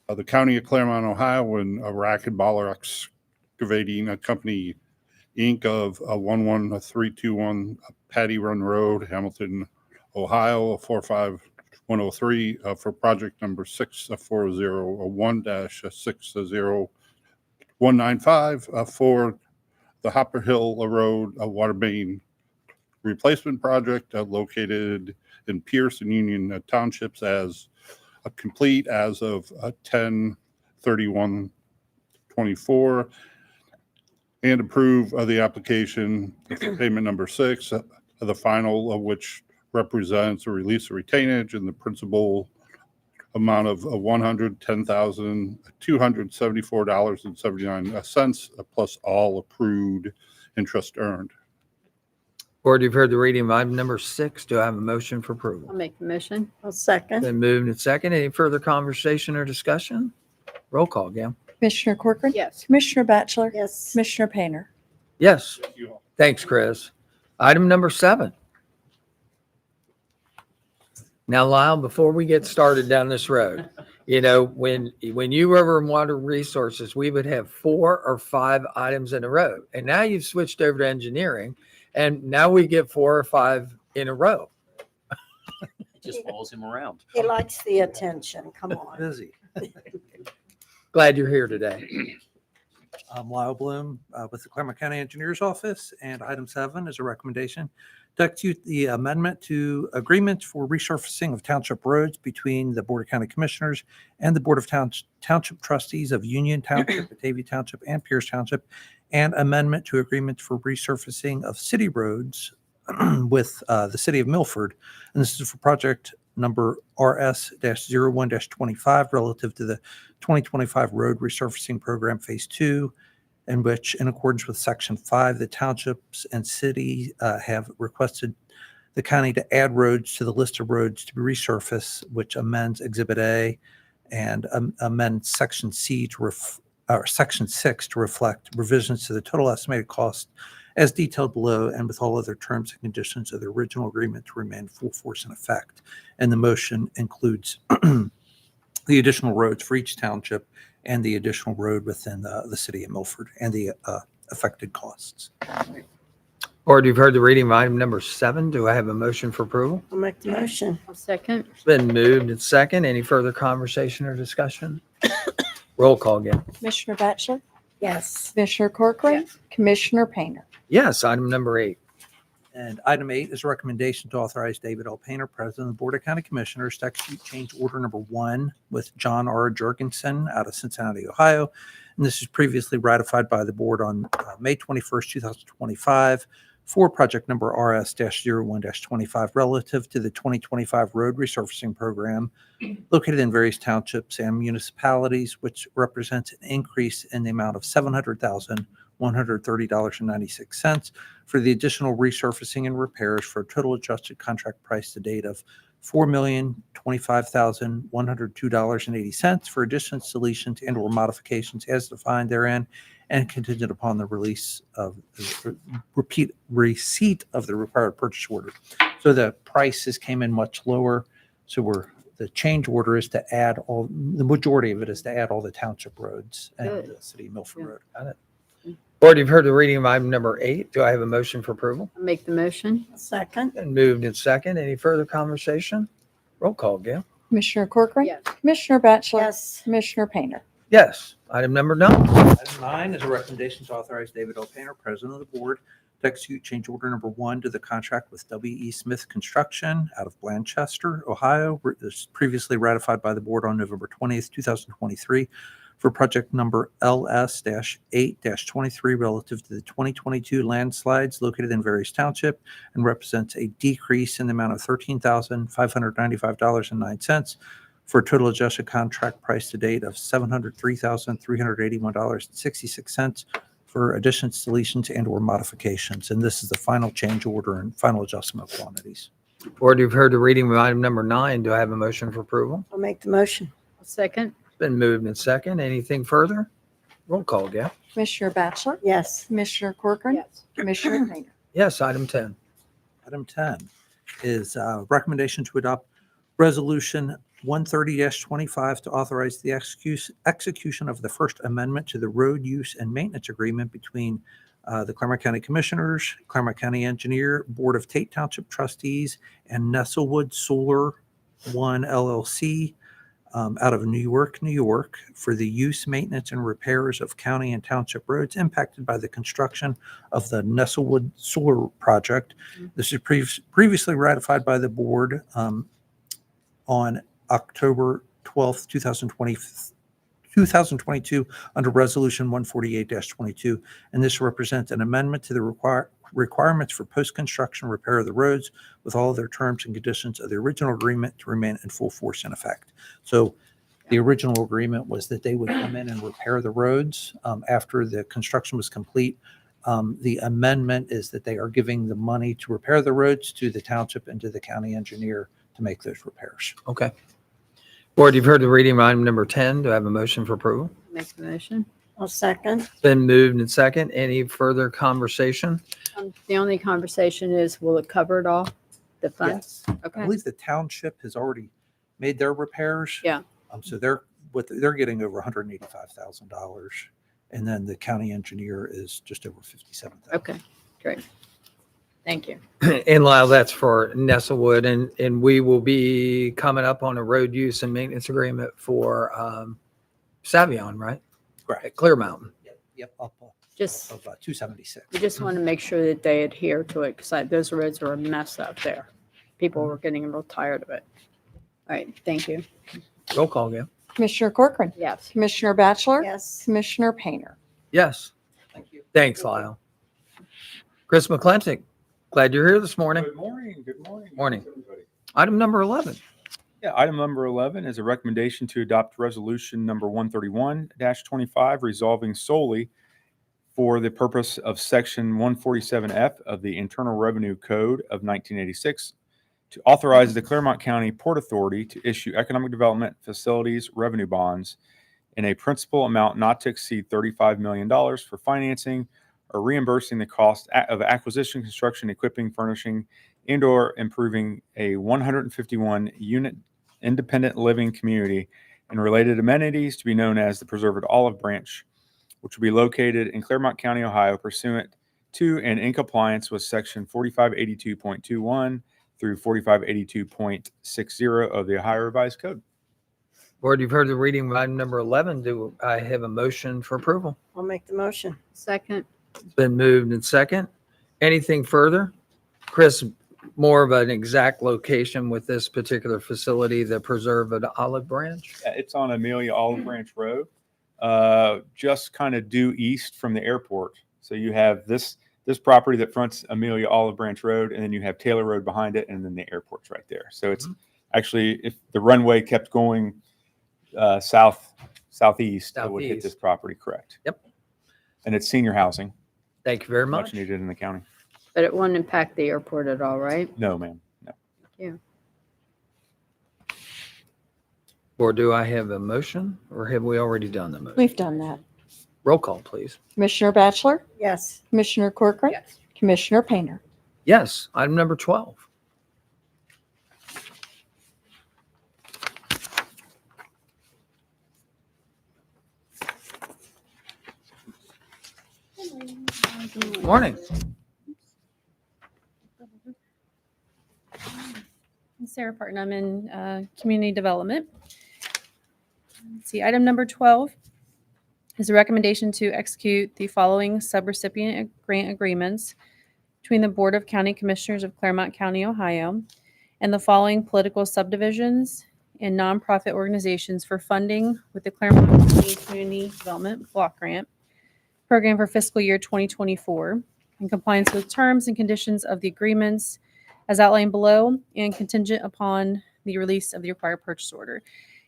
the County of Clermont, Ohio, and Rack and Baller Excavating Company, Inc. of 11321 Patty Run Road, Hamilton, Ohio, 45103 for project number 6401-60195 for the Hopper Hill Road water main replacement project located in Pierce and Union Townships as complete as of 10/31/24, and approve the application for payment number 6, the final of which represents a release of retainage in the principal amount of $110,274.79 plus all accrued interest earned. Board, you've heard the reading of item number 6. Do I have a motion for approval? I'll make the motion. I'll second. Been moved in second. Any further conversation or discussion? Roll call, Gail. Commissioner Corcoran? Yes. Commissioner Batchelor? Yes. Commissioner Painter? Yes. Thank you all. Thanks, Chris. Item number 7. Now, Lyle, before we get started down this road, you know, when you were over in Water Resources, we would have 4 or 5 items in a row. And now you've switched over to engineering, and now we get 4 or 5 in a row. It just follows him around. He likes the attention. Come on. Busy. Glad you're here today. I'm Lyle Bloom with the Clermont County Engineers Office, and item 7 is a recommendation to execute the amendment to agreement for resurfacing of township roads between the Board of County Commissioners and the Board of Township Trustees of Union Township, Batavia Township, and Pierce Township, and amendment to agreement for resurfacing of city roads with the City of Milford. And this is for project number RS-01-25 relative to the 2025 Road Resurfacing Program Phase 2, in which, in accordance with Section 5, the townships and city have requested the county to add roads to the list of roads to be resurfaced, which amends Exhibit A and amends Section C to Section 6 to reflect revisions to the total estimated cost as detailed below, and with all other terms and conditions of the original agreement to remain full force in effect. And the motion includes the additional roads for each township and the additional road within the city of Milford and the affected costs. Board, you've heard the reading of item number 7. Do I have a motion for approval? I'll make the motion. I'll second. It's been moved and second. Any further conversation or discussion? Roll call again. Commissioner Batchelor? Yes. Commissioner Corcoran? Commissioner Painter? Yes, item number 8. And item 8 is a recommendation to authorize David L. Painter, President of the Board of County Commissioners, to execute change order number 1 with John R. Jurgensen out of Cincinnati, Ohio. And this is previously ratified by the board on May 21st, 2025 for project number RS-01-25 relative to the 2025 road resurfacing program located in various townships and municipalities, which represents an increase in the amount of $700,130.96 for the additional resurfacing and repairs for a total adjusted contract price to date of $4,025,102.80 for additional installations and or modifications as defined therein and contingent upon the release of receipt of the required purchase order. So the prices came in much lower. So the change order is to add the majority of it is to add all the township roads and Good. the city of Milford Road. Got it. Board, you've heard the reading of item number 8. Do I have a motion for approval? I'll make the motion. Second. Been moved and second. Any further conversation? Roll call, Gail. Commissioner Corcoran? Yes. Commissioner Batchelor? Yes. Commissioner Painter? Yes, item number 9. Item 9 is a recommendation to authorize David L. Painter, President of the Board, to execute change order number 1 to the contract with W.E. Smith Construction out of Blanchester, Ohio. This was previously ratified by the board on November 20th, 2023 for project number LS-8-23 relative to the 2022 landslides located in various township and represents a decrease in the amount of $13,595.09 for a total adjusted contract price to date of $703,381.66 for additions, deletions, and or modifications. And this is the final change order and final adjustment of quantities. Board, you've heard the reading of item number 9. Do I have a motion for approval? I'll make the motion. I'll second. Been moved and second. Anything further? Roll call, Gail. Commissioner Batchelor? Yes. Commissioner Corcoran? Yes. Commissioner Painter? Yes, item 10. Item 10 is a recommendation to adopt resolution 130-25 to authorize the execution of the First Amendment to the Road Use and Maintenance Agreement between the Clermont County Commissioners, Clermont County Engineer, Board of Tate Township Trustees, and Nestlewood Solar One LLC out of New York, New York, for the use, maintenance, and repairs of county and township roads impacted by the construction of the Nestlewood Solar Project. This is previously ratified by the board on October 12th, 2022 under Resolution 148-22, and this represents an amendment to the requirements for post-construction repair of the roads with all of their terms and conditions of the original agreement to remain in full force and effect. So the original agreement was that they would come in and repair the roads after the construction was complete. The amendment is that they are giving the money to repair the roads to the township and to the county engineer to make those repairs. Okay. Board, you've heard the reading of item number 10. Do I have a motion for approval? Make the motion. I'll second. Been moved and second. Any further conversation? The only conversation is, will it cover it all? The funds? I Okay. believe the township has already made their repairs. Yeah. So they're getting over $185,000, and then the county engineer is just over $57,000. Okay, great. Thank you. And Lyle, that's for Nestlewood, and we will be coming up on a road use and maintenance agreement for Savion, right? Correct. At Clear Mountain. Yep, up Just, of 276. we just want to make sure that they adhere to it because those roads are a mess out there. People were getting real tired of it. All right, thank you. Roll call again. Commissioner Corcoran? Yes. Commissioner Batchelor? Yes. Commissioner Painter? Yes. Thank you. Thanks, Lyle. Chris McClintock, glad you're here this morning. Good morning. Good morning. Morning. How's everybody? Item number 11. Yeah, item number 11 is a recommendation to adopt resolution number 131-25, resolving solely for the purpose of section 147F of the Internal Revenue Code of 1986 to authorize the Clermont County Port Authority to issue economic development facilities revenue bonds in a principal amount not to exceed $35 million for financing or reimbursing the cost of acquisition, construction, equipping, furnishing, and/or improving a 151-unit independent living community and related amenities to be known as the Preserved Olive Branch, which will be located in Clermont County, Ohio, pursuant 2 and in compliance with section 4582.21 through 4582.60 of the Ohio Revised Code. Board, you've heard the reading of item number 11. Do I have a motion for approval? I'll make the motion. Second. It's been moved and second. Anything further? Chris, more of an exact location with this particular facility, the Preserve at Olive Branch? It's on Amelia Olive Branch Road, just kind of due east from the airport. So you have this property that fronts Amelia Olive Branch Road, and then you have Taylor Road behind it, and then the airport's right there. So it's actually, if the runway kept going southeast, it would hit this property, correct? Yep. And it's senior housing. Thank you very Much much. needed in the county. But it won't impact the airport at all, right? No, ma'am. No. Yeah. Or do I have a motion, or have we already done the motion? We've done that. Roll call, please. Commissioner Batchelor? Yes. Commissioner Corcoran? Yes. Commissioner Painter? Yes, item number 12. Morning. I'm Sarah Parton. I'm in community development. Let's see, item number 12 is a recommendation to execute the following subrecipient grant agreements between the Board of County Commissioners of Clermont County, Ohio, and the following political subdivisions and nonprofit organizations for funding with the Clermont County Community Development Block Grant Program for fiscal year 2024 in compliance with terms and conditions of the agreements as outlined below and contingent upon the release of the required purchase order.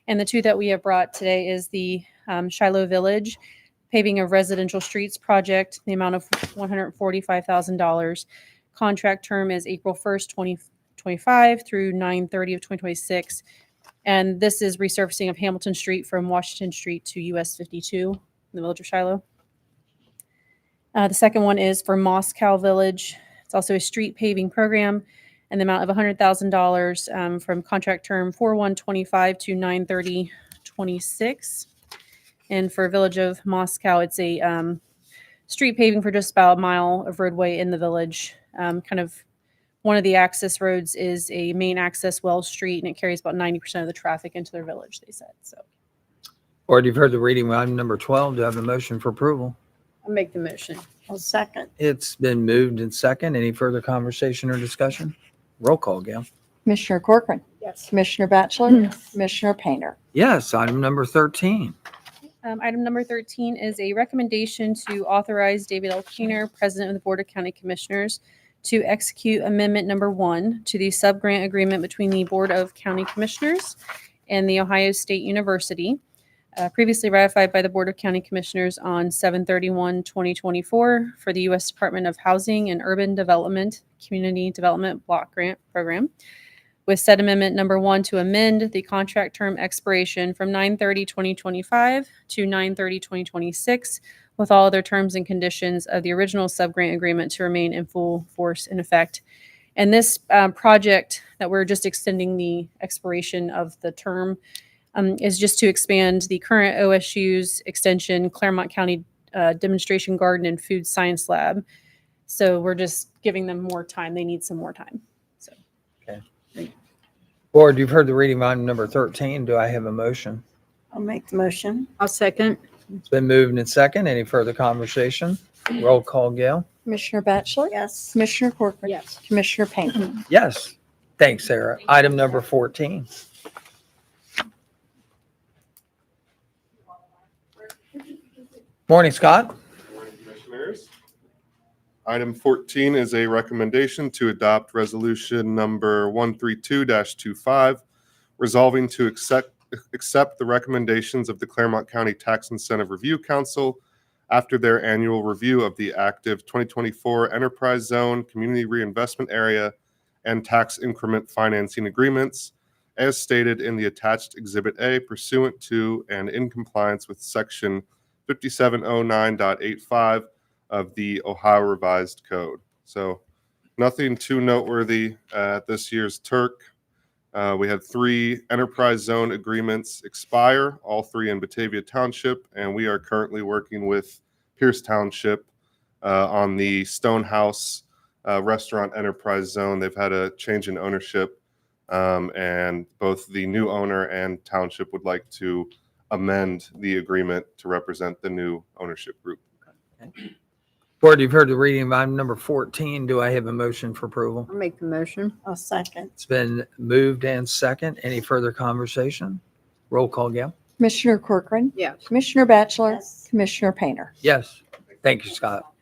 And the two that we have brought today is the Shiloh Village paving of residential streets project, the amount of $145,000. Contract term is April 1st, 2025 through 9/30 of 2026. And this is resurfacing of Hamilton Street from Washington Street to US 52 in the village of Shiloh. The second one is for Moscow Village. It's also a street paving program and the amount of $100,000 from contract term 4/1/25 to 9/30/26. And for Village of Moscow, it's a street paving for just about a mile of roadway in the village. Kind of one of the access roads is a main access Wells Street, and it carries about 90% of the traffic into their village, they said. So, Or you've heard the reading of item number 12. Do I have a motion for approval? I'll make the motion. I'll second. It's been moved and second. Any further conversation or discussion? Roll call, Gail. Commissioner Corcoran? Yes. Commissioner Batchelor? Commissioner Painter? Yes, item number 13. item number 13 is a recommendation to authorize David L. Keener, President of the Board of County Commissioners, to execute Amendment Number 1 to the sub-grant agreement between the Board of County Commissioners and the Ohio State University, previously ratified by the Board of County Commissioners on 7/31/2024 for the U.S. Department of Housing and Urban Development Community Development Block Grant Program, with said Amendment Number 1 to amend the contract term expiration from 9/30/2025 to 9/30/2026, with all other terms and conditions of the original sub-grant agreement to remain in full force and effect. And this project that we're just extending the expiration of the term is just to expand the current OSU's extension Clermont County Demonstration Garden and Food Science Lab. So we're just giving them more time. They need some more time. So. Okay. Board, you've heard the reading of item number 13. Do I have a motion? I'll make the motion. I'll second. It's been moved and second. Any further conversation? Roll call, Gail. Commissioner Batchelor? Yes. Commissioner Corcoran? Yes. Commissioner Painter? Yes. Thanks, Sarah. Item number 14. Morning, Scott. Morning, Commissioners. Item 14 is a recommendation to adopt resolution number 132-25, resolving to accept the recommendations of the Clermont County Tax Incentive Review Council after their annual review of the active 2024 Enterprise Zone, Community Reinvestment Area, and Tax Increment Financing Agreements, as stated in the attached Exhibit A, pursuant to and in compliance with Section 5709.85 of the Ohio Revised Code. So nothing too noteworthy at this year's Turk. We had 3 enterprise zone agreements expire, all 3 in Batavia Township, and we are currently working with Pierce Township on the Stonehouse Restaurant Enterprise Zone. They've had a change in ownership, and both the new owner and township would like to amend the agreement to represent the new ownership group. Board, you've heard the reading of item number 14. Do I have a motion for approval? I'll make the motion. I'll second. It's been moved and second. Any further conversation? Roll call, Gail. Commissioner Corcoran. Yes. Commissioner Batchelor. Yes. Commissioner Painter. Yes. Thank you, Scott.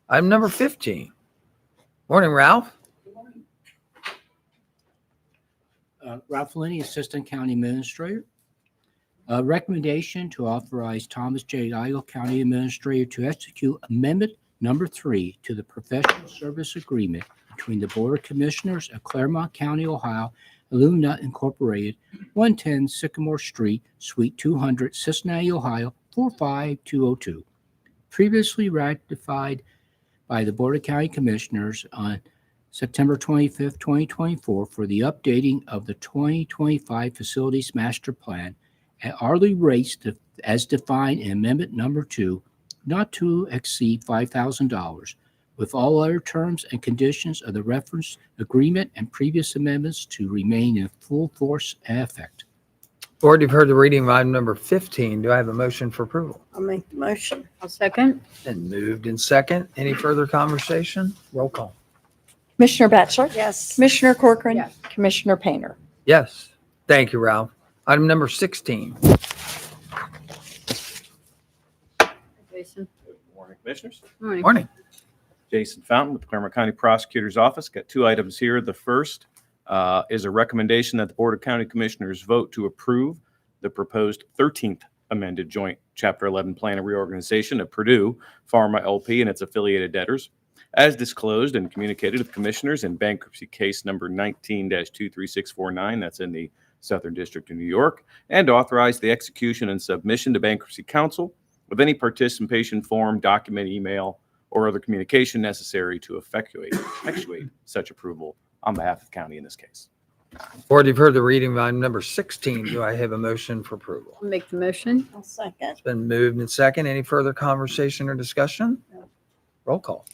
Item number 15. Morning, Ralph. Ralph Linney, Assistant County Administrator. Recommendation to authorize Thomas J. Igle, County Administrator, to execute Amendment Number 3 to the Professional Service Agreement between the Board of Commissioners of Clermont County, Ohio, Illumina Incorporated, 110 Sycamore Street, Suite 200, Cincinnati, Ohio, 45202. Previously ratified by the Board of County Commissioners on September 25th, 2024, for the updating of the 2025 Facilities Master Plan at hourly rates as defined in Amendment Number 2, not to exceed $5,000, with all other terms and conditions of the reference agreement and previous amendments to remain in full force and effect. Board, you've heard the reading of item number 15. Do I have a motion for approval? I'll make the motion. I'll second. And moved in second. Any further conversation? Roll call. Commissioner Batchelor. Yes. Commissioner Corcoran. Yes. Commissioner Painter. Yes. Thank you, Ralph. Item number 16. Jason. Good morning, Commissioners. Morning. Morning. Jason Fountain with the Clermont County Prosecutor's Office. Got two items here. The first is a recommendation that the Board of County Commissioners vote to approve the proposed 13th amended joint Chapter 11 plan of reorganization of Purdue Pharma LP and its affiliated debtors, as disclosed and communicated to the Commissioners in bankruptcy case number 19-23649. That's in the Southern District of New York, and authorize the execution and submission to Bankruptcy Counsel of any participation form, document, email, or other communication necessary to effectuate such approval on behalf of the county in this case. Board, you've heard the reading of item number 16. Do I have a motion for approval? I'll make the motion. I'll second. It's been moved and second. Any further conversation or discussion? Roll call.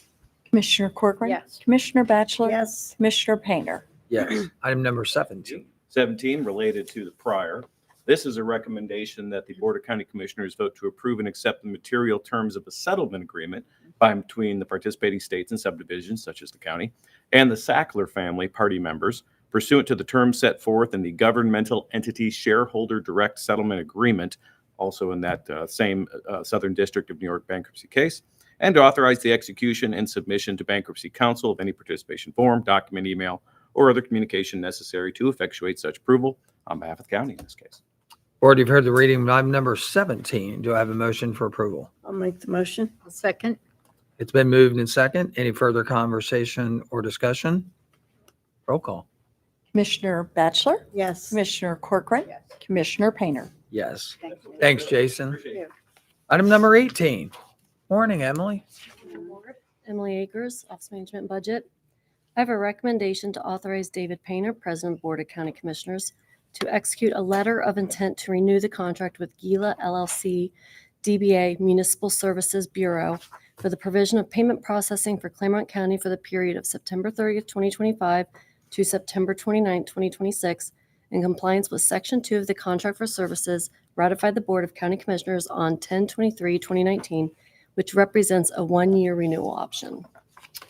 Commissioner Corcoran. Yes. Commissioner Batchelor. Yes. Commissioner Painter. Yes. Item number 17. 17, related to the prior. This is a recommendation that the Board of County Commissioners vote to approve and accept the material terms of a settlement agreement between the participating states and subdivisions, such as the county, and the Sackler family party members, pursuant to the terms set forth in the Governmental Entity Shareholder Direct Settlement Agreement, also in that same Southern District of New York bankruptcy case, and to authorize the execution and submission to Bankruptcy Counsel of any participation form, document, email, or other communication necessary to effectuate such approval on behalf of the county in this case. Board, you've heard the reading of item number 17. Do I have a motion for approval? I'll make the motion. I'll second. It's been moved and second. Any further conversation or discussion? Roll call. Commissioner Batchelor. Yes. Commissioner Corcoran. Yes. Commissioner Painter. Yes. Thank you. Thanks, Jason. Appreciate it. Item number 18. Morning, Emily. Emily Akers, Office Management Budget. I have a recommendation to authorize David Painter, President, Board of County Commissioners, to execute a letter of intent to renew the contract with Gila LLC DBA Municipal Services Bureau for the provision of payment processing for Clermont County for the period of September 30th, 2025 to September 29th, 2026, in compliance with Section 2 of the Contract for Services ratified the Board of County Commissioners on 10/23/2019, which represents a one-year renewal option.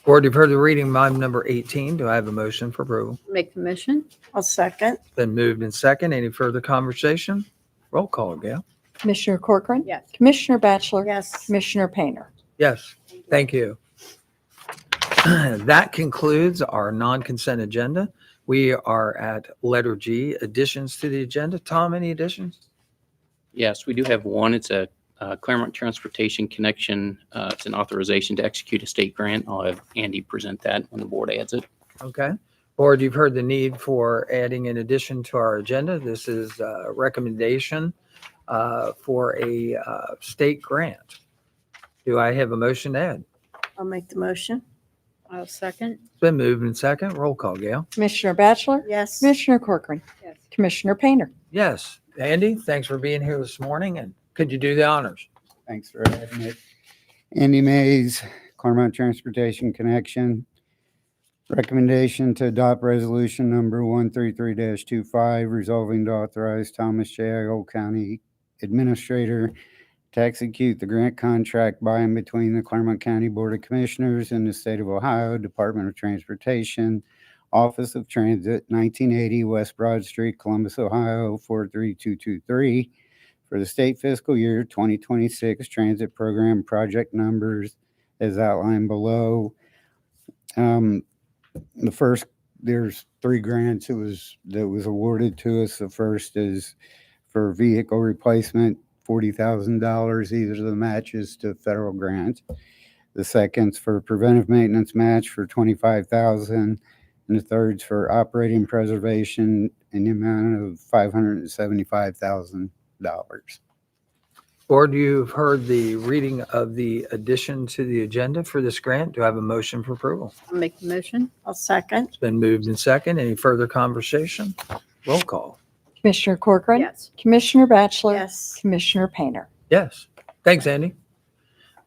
Board, you've heard the reading of item number 18. Do I have a motion for approval? Make the motion. I'll second. Been moved and second. Any further conversation? Roll call, Gail. Commissioner Corcoran. Yes. Commissioner Batchelor. Yes. Commissioner Painter. Yes. Thank you. That concludes our non-consent agenda. We are at letter G, additions to the agenda. Tom, any additions? Yes, we do have one. It's a Clermont Transportation Connection. It's an authorization to execute a state grant. I'll have Andy present that when the board adds it. Okay. Board, you've heard the need for adding an addition to our agenda. This is a recommendation for a state grant. Do I have a motion to add? I'll make the motion. I'll second. It's been moved and second. Roll call, Gail. Commissioner Batchelor. Yes. Commissioner Corcoran. Yes. Commissioner Painter. Yes. Andy, thanks for being here this morning, and could you do the honors? Thanks for having it. Andy Mays, Clermont Transportation Connection. Recommendation to adopt resolution number 133-25, resolving to authorize Thomas J. Igoe County Administrator to execute the grant contract by and between the Clermont County Board of Commissioners and the State of Ohio Department of Transportation, Office of Transit, 1980 West Broad Street, Columbus, Ohio, 43223, for the state fiscal year 2026 transit program project numbers as outlined below. The first, there's 3 grants that was awarded to us. The first is for vehicle replacement, $40,000, either of the matches to federal grant. The second's for preventive maintenance match for $25,000, and the third's for operating preservation in the amount of $575,000. Board, you've heard the reading of the addition to the agenda for this grant. Do I have a motion for approval? I'll make the motion. I'll second. It's been moved and second. Any further conversation? Roll call. Commissioner Corcoran. Yes. Commissioner Batchelor. Yes. Commissioner Painter. Yes. Thanks, Andy.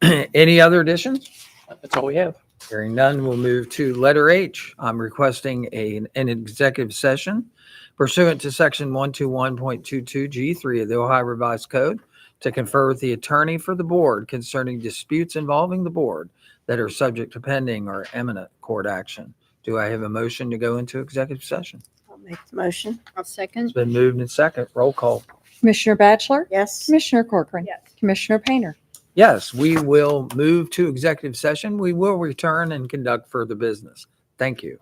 Any other additions? That's all we have. Hearing none, we'll move to letter H. I'm requesting an executive session pursuant to section 121.22G3 of the Ohio Revised Code to confer with the attorney for the board concerning disputes involving the board that are subject to pending or imminent court action. Do I have a motion to go into executive session? I'll make the motion. I'll second. It's been moved and second. Roll call. Commissioner Batchelor. Yes. Commissioner Corcoran. Yes. Commissioner Painter. Yes, we will move to executive session. We will return and conduct further business. Thank you.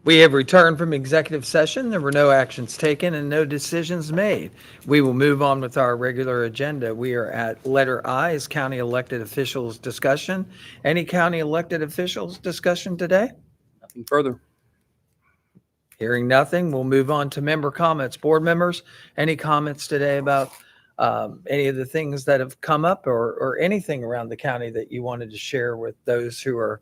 We have returned from executive session. There were no actions taken and no decisions made. We will move on with our regular agenda. We are at letter I is county elected officials discussion. Any county elected officials discussion today? Nothing further. Hearing nothing, we'll move on to member comments. Board members, any comments today about any of the things that have come up or anything around the county that you wanted to share with those who are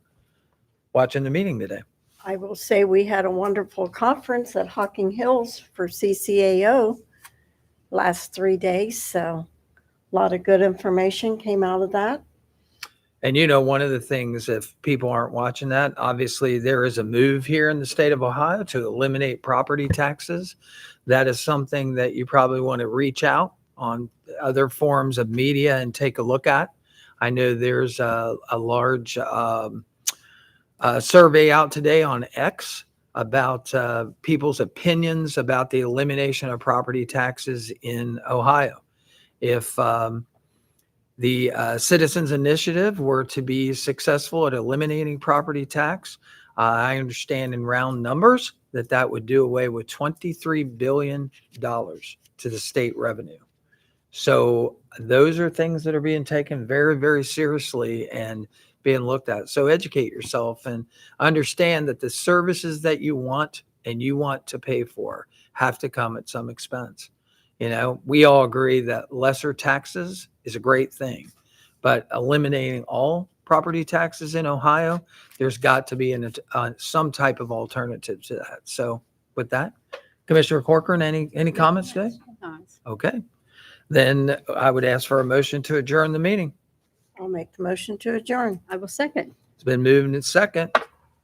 watching the meeting today? I will say we had a wonderful conference at Hocking Hills for CCAO last 3 days. So a lot of good information came out of that. And one of the things, if people aren't watching that, obviously there is a move here in the state of Ohio to eliminate property taxes. That is something that you probably want to reach out on other forms of media and take a look at. I know there's a large survey out today on X about people's opinions about the elimination of property taxes in Ohio. If the Citizens Initiative were to be successful at eliminating property tax, I understand in round numbers that would do away with $23 billion to the state revenue. So those are things that are being taken very, very seriously and being looked at. So educate yourself and understand that the services that you want and you want to pay for have to come at some expense. We all agree that lesser taxes is a great thing, but eliminating all property taxes in Ohio, there's got to be some type of alternative to that. So with that, Commissioner Corcoran, any comments today? Okay. Then I would ask for a motion to adjourn the meeting. I'll make the motion to adjourn. I will second. It's been moved and second.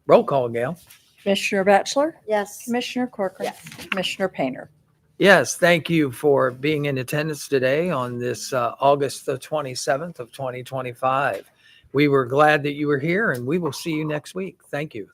Roll call, Gail. Commissioner Batchelor? Yes. Commissioner Corcoran? Commissioner Painter? Yes, thank you for being in attendance today on this August the 27th of 2025. We were glad that you were here, and we will see you next week. Thank you.